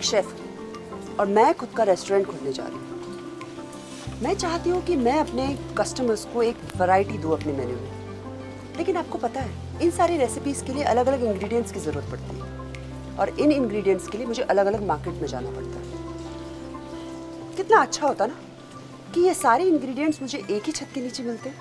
एक शेफ हूँ और मैं खुद का रेस्टोरेंट खोलने जा रही हूँ। मैं चाहती हूँ कि मैं अपने कस्टमर्स को एक वैरायटी दूँ अपने मेन्यू में, लेकिन आपको पता है इन सारी रेसिपीज़ के लिए अलग अलग इंग्रेडिएंट्स की ज़रूरत पड़ती है और इन इंग्रेडिएंट्स के लिए मुझे अलग अलग मार्केट में जाना पड़ता है। कितना अच्छा होता ना कि ये सारे इंग्रेडिएंट्स मुझे एक ही छत के नीचे मिलते।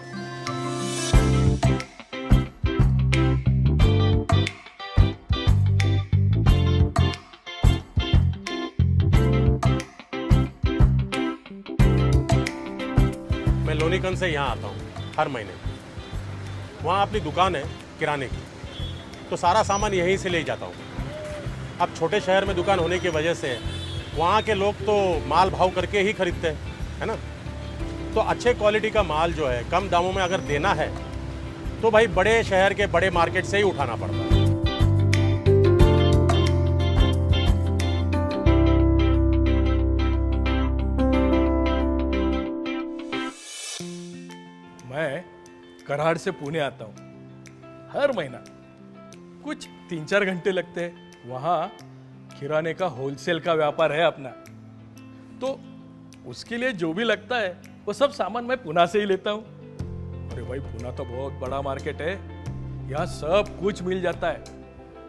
मैं लोनीकंद से यहाँ आता हूँ हर महीने। वहाँ अपनी दुकान है किराने की, तो सारा सामान यहीं से ले जाता हूँ। अब छोटे शहर में दुकान होने की वजह से वहाँ के लोग तो माल भाव करके ही खरीदते हैं, है ना। तो अच्छे क्वालिटी का माल जो है कम दामों में अगर देना है तो भाई बड़े शहर के बड़े मार्केट से ही उठाना पड़ता है। मैं कराड़ से पुणे आता हूँ हर महीना, कुछ 3-4 घंटे लगते हैं। वहाँ किराने का होलसेल का व्यापार है अपना, तो उसके लिए जो भी लगता है वो सब सामान मैं पुणे से ही लेता हूँ। अरे भाई पुणे तो बहुत बड़ा मार्केट है, यहाँ सब कुछ मिल जाता है,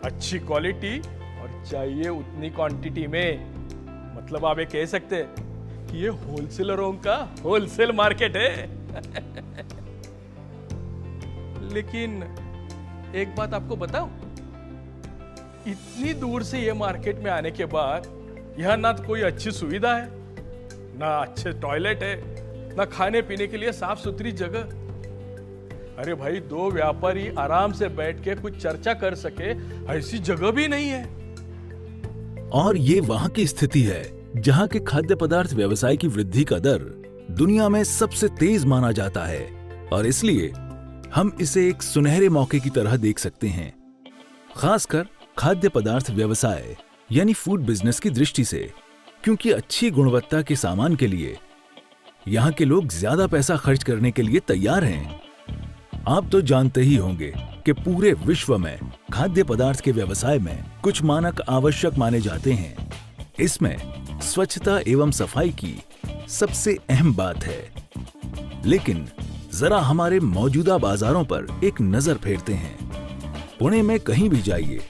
अच्छी क्वालिटी और चाहिए उतनी क्वांटिटी में। मतलब आप ये कह सकते हैं कि ये होलसेलरों का होलसेल मार्केट है। लेकिन एक बात आपको बताऊं, इतनी दूर से ये मार्केट में आने के बाद यहाँ ना तो कोई अच्छी सुविधा है, ना अच्छे टॉयलेट है, ना खाने पीने के लिए साफ सुथरी जगह। अरे भाई, दो व्यापारी आराम से बैठ के कुछ चर्चा कर सके ऐसी जगह भी नहीं है। और ये वहां की स्थिति है जहां के खाद्य पदार्थ व्यवसाय की वृद्धि का दर दुनिया में सबसे तेज माना जाता है, और इसलिए हम इसे एक सुनहरे मौके की तरह देख सकते हैं, खासकर खाद्य पदार्थ व्यवसाय यानी फूड बिजनेस की दृष्टि से, क्योंकि अच्छी गुणवत्ता के सामान के लिए यहाँ के लोग ज्यादा पैसा खर्च करने के लिए तैयार हैं। आप तो जानते ही होंगे कि पूरे विश्व में खाद्य पदार्थ के व्यवसाय में कुछ मानक आवश्यक माने जाते हैं। इसमें स्वच्छता एवं सफाई की सबसे अहम बात है। लेकिन जरा हमारे मौजूदा बाजारों पर एक नजर फेरते हैं। पुणे में कहीं भी जाइए,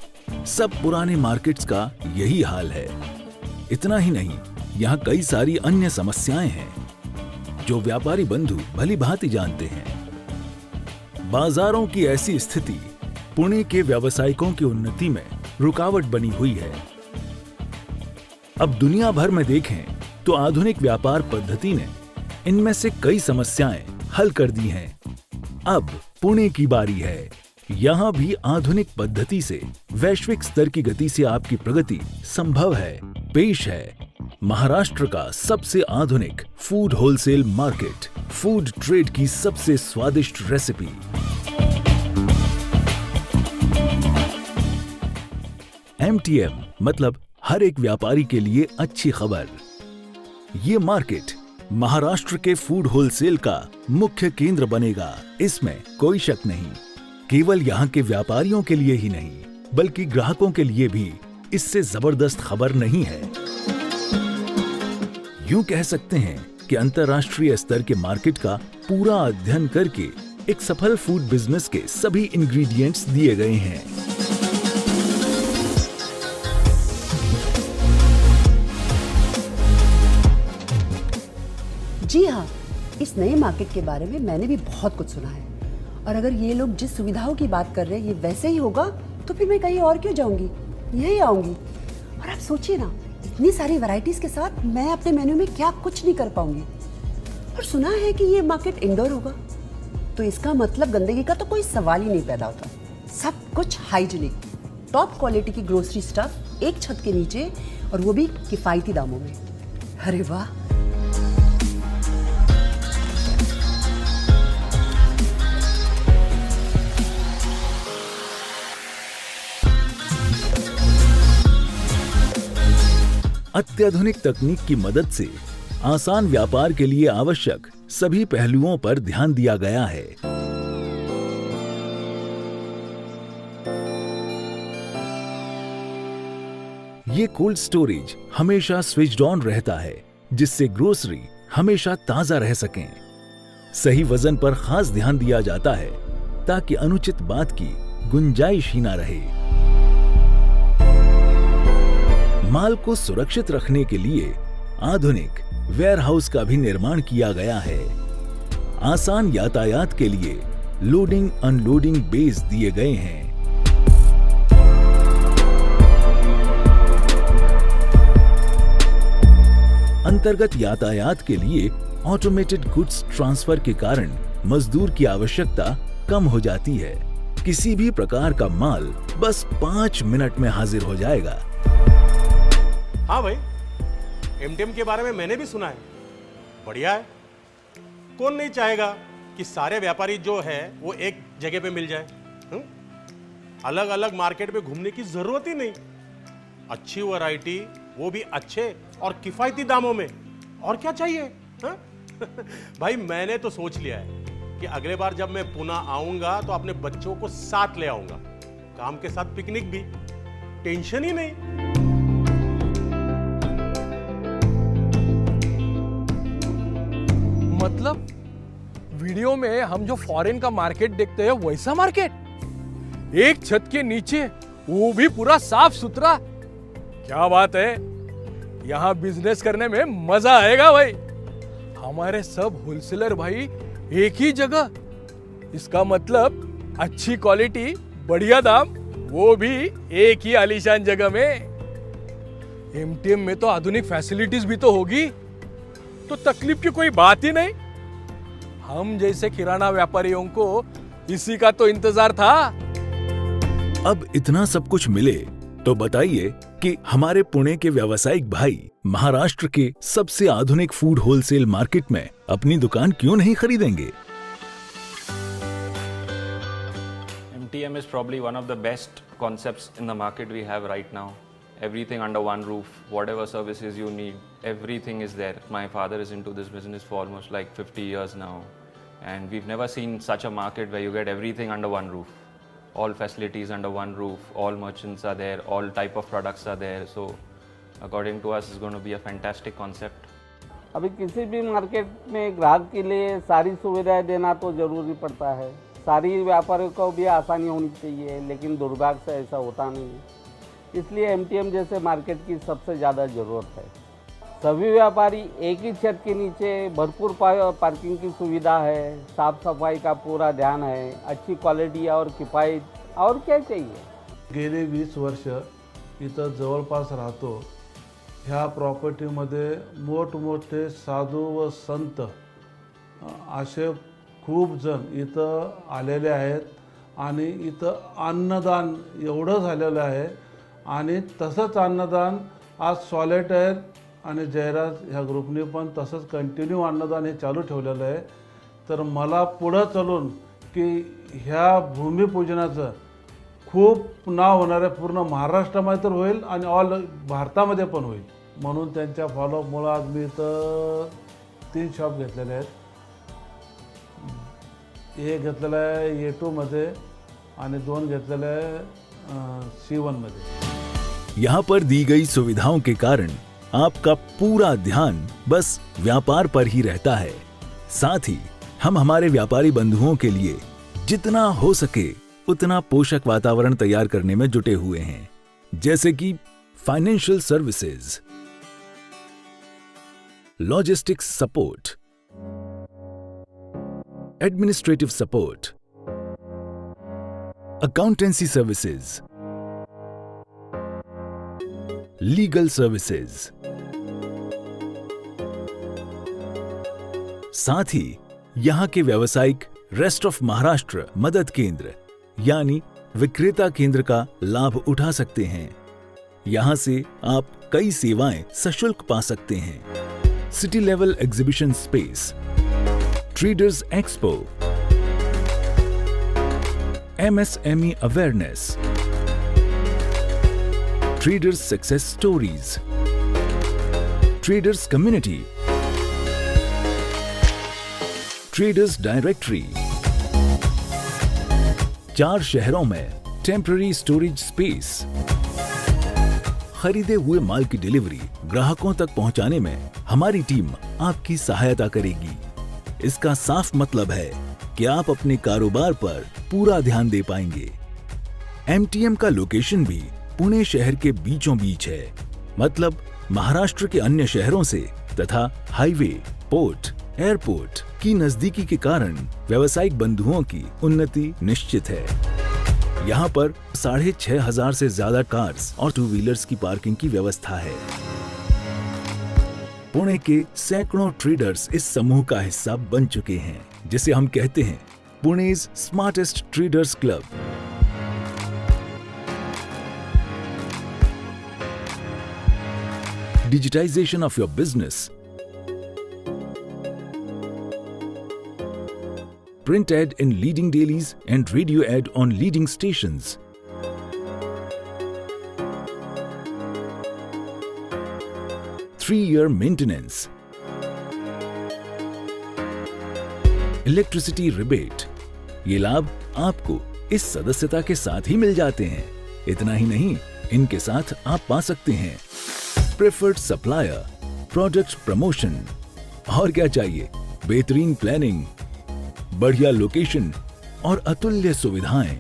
सब पुराने मार्केट्स का यही हाल है। इतना ही नहीं, यहाँ कई सारी अन्य समस्याएं हैं जो व्यापारी बंधु भली भांति जानते हैं। बाजारों की ऐसी स्थिति पुणे के व्यावसायिकों की उन्नति में रुकावट बनी हुई है। अब दुनिया भर में देखें तो आधुनिक व्यापार पद्धति ने इनमें से कई समस्याएं हल कर दी हैं। अब पुणे की बारी है। यहाँ भी आधुनिक पद्धति से वैश्विक स्तर की गति से आपकी प्रगति संभव है। पेश है महाराष्ट्र का सबसे आधुनिक food wholesale market, food trade की सबसे स्वादिष्ट रेसिपी। MTM मतलब हर एक व्यापारी के लिए अच्छी खबर। ये मार्केट महाराष्ट्र के फूड होलसेल का मुख्य केंद्र बनेगा, इसमें कोई शक नहीं। केवल यहाँ के व्यापारियों के लिए ही नहीं, बल्कि ग्राहकों के लिए भी इससे जबरदस्त खबर नहीं है। यूं कह सकते हैं कि अंतर्राष्ट्रीय स्तर के मार्केट का पूरा अध्ययन करके एक सफल फूड बिजनेस के सभी इंग्रेडिएंट्स दिए गए हैं। जी हाँ, इस नए मार्केट के बारे में मैंने भी बहुत कुछ सुना है, और अगर ये लोग जिस सुविधाओं की बात कर रहे हैं ये वैसे ही होगा तो फिर मैं कहीं और क्यों जाऊंगी, यही आऊंगी। और आप सोचिए ना, इतनी सारी वैरायटीज के साथ मैं अपने मेन्यू में क्या कुछ नहीं कर पाऊंगी। और सुना है कि ये मार्केट इंडोर होगा, तो इसका मतलब गंदगी का तो कोई सवाल ही नहीं पैदा होता। सब कुछ हाइजीनिक, टॉप क्वालिटी की ग्रोसरी स्टफ एक छत के नीचे, और वो भी किफायती दामों में। अरे वाह! अत्याधुनिक तकनीक की मदद से आसान व्यापार के लिए आवश्यक सभी पहलुओं पर ध्यान दिया गया है। ये कोल्ड स्टोरेज हमेशा स्विच्ड ऑन रहता है, जिससे ग्रोसरी हमेशा ताजा रह सकें। सही वजन पर खास ध्यान दिया जाता है ताकि अनुचित बात की गुंजाइश ही ना रहे। माल को सुरक्षित रखने के लिए आधुनिक वेयरहाउस का भी निर्माण किया गया है। आसान यातायात के लिए लोडिंग अनलोडिंग बेस दिए गए हैं। अंतर्गत यातायात के लिए ऑटोमेटेड गुड्स ट्रांसफर के कारण मजदूर की आवश्यकता कम हो जाती है। किसी भी प्रकार का माल बस 5 मिनट में हाजिर हो जाएगा। हाँ भाई, एमटीएम के बारे में मैंने भी सुना है, बढ़िया है। कौन नहीं चाहेगा कि सारे व्यापारी जो है वो एक जगह पे मिल जाए। अलग अलग मार्केट में घूमने की जरूरत ही नहीं। अच्छी वैरायटी, वो भी अच्छे और किफायती दामों में, और क्या चाहिए। हा? भाई मैंने तो सोच लिया है कि अगले बार जब मैं पुणे आऊंगा तो अपने बच्चों को साथ ले आऊंगा। काम के साथ पिकनिक भी, टेंशन ही नहीं। मतलब वीडियो में हम जो फॉरेन का मार्केट देखते हैं वैसा मार्केट, एक छत के नीचे, वो भी पूरा साफ सुथरा। क्या बात है, यहाँ बिजनेस करने में मजा आएगा भाई। हमारे सब होलसेलर भाई एक ही जगह, इसका मतलब अच्छी क्वालिटी, बढ़िया दाम, वो भी एक ही आलीशान जगह में। एमटीएम में तो आधुनिक फैसिलिटीज भी तो होगी, तो तकलीफ की कोई बात ही नहीं। हम जैसे किराना व्यापारियों को इसी का तो इंतजार था। अब इतना सब कुछ मिले तो बताइए कि हमारे पुणे के व्यावसायिक भाई महाराष्ट्र के सबसे आधुनिक फूड होलसेल मार्केट में अपनी दुकान क्यों नहीं खरीदेंगे? MTM is probably one of the best concepts in the market we have right now. Everything under one roof, whatever services you need, everything is there. My father is into this business for almost like 50 years now, and we've never seen such a market where you get everything under one roof. All facilities under one roof, all merchants are there, all type of products are there. So according to us, it's going to be a fantastic concept. अभी किसी भी market में ग्राहक के लिए सारी सुविधाएं देना तो ज़रूरी पड़ता है। सारी व्यापारियों को भी आसानी होनी चाहिए, लेकिन दुर्भाग्य से ऐसा होता नहीं है। इसलिए एमटीएम जैसे मार्केट की सबसे ज़्यादा ज़रूरत है। सभी व्यापारी एक ही छत के नीचे, भरपूर पार्किंग की सुविधा है, साफ सफाई का पूरा ध्यान है, अच्छी क्वालिटी और किफ़ायत, और क्या चाहिए। गेली 20 वर्ष इथं जवळपास राहतो। ह्या प्रॉपर्टीमध्ये मोठमोठे साधू व संत असे खूप जण इथं आलेले आहेत आणि इथं अन्नदान एवढं झालेलं आहे आणि तसंच अन्नदान आज सॉलिटेअर आणि जयराज ह्या ग्रुपने पण तसंच कंटिन्यू अन्नदान हे चालू ठेवलेलं आहे। तर मला पुढं चालून की ह्या भूमिपूजनाचं खूप नाव होणार आहे, पूर्ण महाराष्ट्रामध्ये तर होईल आणि ऑल भारतामध्ये पण होईल। म्हणून त्यांच्या फॉलोअपमुळे आज मी इथं 3 शॉप घेतलेले आहेत। एक घेतलेला आहे A2 मध्ये आणि 2 घेतलेले आहे C1 मध्ये। यहाँ पर दी गई सुविधाओं के कारण आपका पूरा ध्यान बस व्यापार पर ही रहता है। साथ ही हम हमारे व्यापारी बंधुओं के लिए जितना हो सके उतना पोषक वातावरण तैयार करने में जुटे हुए हैं, जैसे कि financial services, logistics support, administrative support, accountancy services, legal services. साथ ही यहाँ के व्यावसायिक रेस्ट ऑफ महाराष्ट्र मदद केंद्र यानी विक्रेता केंद्र का लाभ उठा सकते हैं। यहाँ से आप कई सेवाएं सशुल्क पा सकते हैं। City level exhibition space, traders expo, MSME awareness, traders success stories, traders community, traders directory, 4 शहरों में टेम्पररी स्टोरेज स्पेस, खरीदे हुए माल की डिलीवरी ग्राहकों तक पहुंचाने में हमारी टीम आपकी सहायता करेगी। इसका साफ मतलब है कि आप अपने कारोबार पर पूरा ध्यान दे पाएंगे। MTM का लोकेशन भी पुणे शहर के बीचों बीच है, मतलब महाराष्ट्र के अन्य शहरों से तथा हाईवे, पोर्ट, एयरपोर्ट की नजदीकी के कारण व्यावसायिक बंधुओं की उन्नति निश्चित है। यहाँ पर 6,500 से ज्यादा कार्स और 2 व्हीलर्स की पार्किंग की व्यवस्था है। पुणे के सैकड़ों ट्रेडर्स इस समूह का हिस्सा बन चुके हैं, जिसे हम कहते हैं Pune's smartest traders club. Digitization of your business. Print ad in leading dailies and radio ad on leading stations. Three-year maintenance. Electricity rebate. ये लाभ आपको इस सदस्यता के साथ ही मिल जाते हैं। इतना ही नहीं, इनके साथ आप पा सकते हैं प्रेफर्ड सप्लायर, प्रोडक्ट प्रमोशन, और क्या चाहिए, बेहतरीन प्लानिंग, बढ़िया लोकेशन और अतुल्य सुविधाएं।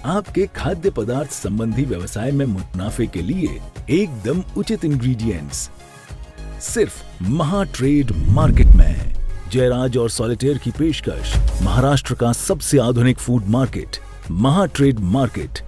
आपके खाद्य पदार्थ संबंधी व्यवसाय में मुनाफे के लिए एकदम उचित इंग्रेडिएंट्स सिर्फ महा ट्रेड मार्केट में है। जयराज और सॉलिटेयर की पेशकश महाराष्ट्र का सबसे आधुनिक फूड मार्केट महा ट्रेड मार्केट